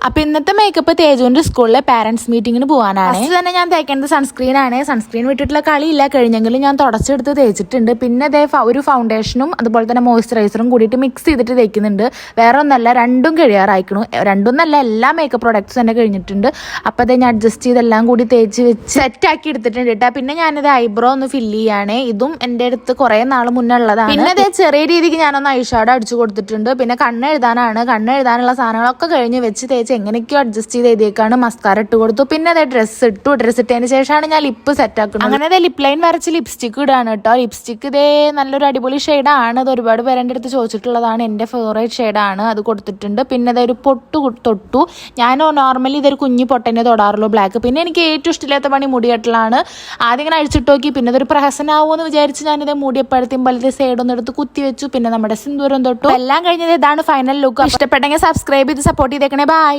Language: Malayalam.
അപ്പൊ ഇന്നത്തെ മേക്കപ്പ് തേജുവിന്റെ സ്കൂളിലെ പാരന്റ്സ് മീറ്റിംഗിന് പോകാനാണ്. ഫസ്റ്റ് തന്നെ ഞാൻ തേക്കേണ്ടത് സൺസ്ക്രീൻ ആണ്. സൺസ്ക്രീൻ വിട്ടിട്ടുള്ള കളിയില്ല, കഴിഞ്ഞെങ്കിലും ഞാൻ തുടച്ചെടുത്ത് തേച്ചിട്ടുണ്ട്. പിന്നെ അതേ ഒരു ഫൗണ്ടേഷനും അതുപോലെ തന്നെ മോയ്സ്ചറൈസറും കൂടിയിട്ട് മിക്സ് ചെയ്തിട്ട് തേക്കുന്നുണ്ട്. വേറെ ഒന്നല്ല, രണ്ടും കഴിയാറായിക്കണു. രണ്ടൊന്നല്ല, എല്ലാ മേക്കപ്പ് പ്രോഡക്ട്സും തന്നെ കഴിഞ്ഞിട്ടുണ്ട്. അപ്പൊ അതേ ഞാൻ അഡ്ജസ്റ്റ് ചെയ്തെല്ലാം കൂടി തേച്ച് വെച്ച് സെറ്റ് ആക്കി എടുത്തിട്ടുണ്ട് കേട്ടോ. പിന്നെ ഞാനത് ഐബ്രോ ഒന്ന് ഫില്ല് ചെയ്യാണ്. ഇതും എൻ്റെ അടുത്ത് കുറെ നാൾ മുന്നേ ഉള്ളതാണ്. പിന്നെ അതേ ചെറിയ രീതിക്ക് ഞാനൊന്ന് ഐഷാഡോ അടിച്ചു കൊടുത്തിട്ടുണ്ട്. പിന്നെ കണ്ണെഴുതാനുള്ള സാധനങ്ങളൊക്കെ കഴിഞ്ഞ് വെച്ച് തേച്ച് എങ്ങനെയൊക്കെയോ അഡ്ജസ്റ്റ് ചെയ്ത് എഴുതിയേക്കാണ്. മസ്കാര ഇട്ട് കൊടുത്തു. പിന്നെ അതേ ഡ്രസ്സ് ഇട്ടതിന് ശേഷമാണ് ഞാൻ ലിപ്പ് സെറ്റ് ആക്കുന്നത്. അങ്ങനെ അതേ ലിപ്പ് ലൈൻ വരച്ച് ലിപ്സ്റ്റിക്ക് ഇടാണ് കേട്ടോ. ലിപ്സ്റ്റിക്ക് ഇതേ നല്ലൊരു അടിപൊളി ഷെയ്ഡാണ്. അത് ഒരുപാട് പേര് എൻ്റെ അടുത്ത് ചോദിച്ചിട്ടുള്ളതാണ്. എൻ്റെ ഫേവറേറ്റ് ഷെയ്ഡാണ്. അത് കൊടുത്തിട്ടുണ്ട്. പിന്നെ അതൊരു പൊട്ട് തൊട്ടു. ഞാൻ നോർമലി ഇതൊരു കുഞ്ഞു പൊട്ടനെ തൊടാറുള്ളൂ, ബ്ലാക്ക്. പിന്നെ എനിക്ക് ഏറ്റവും ഇഷ്ടമില്ലാത്ത പണി മുടികെട്ടലാണ്. ആദ്യം ഇങ്ങനെ അഴിച്ചിട്ട് നോക്കി, പിന്നെ അതൊരു പ്രഹസനാവുമെന്ന് വിചാരിച്ച് ഞാനിത് മുടിയപ്പഴത്തേയും വലുത് സൈഡൊന്നും എടുത്ത് കുത്തി വെച്ചു. പിന്നെ നമ്മുടെ സിന്ദൂരം തൊട്ടു. എല്ലാം കഴിഞ്ഞത് ഇതാണ് ഫൈനൽ ലുക്ക്. ഇഷ്ടപ്പെട്ടെങ്കിൽ സബ്സ്ക്രൈബ് ചെയ്ത് സപ്പോർട്ട് ചെയ്തേക്കണേ. ബൈ.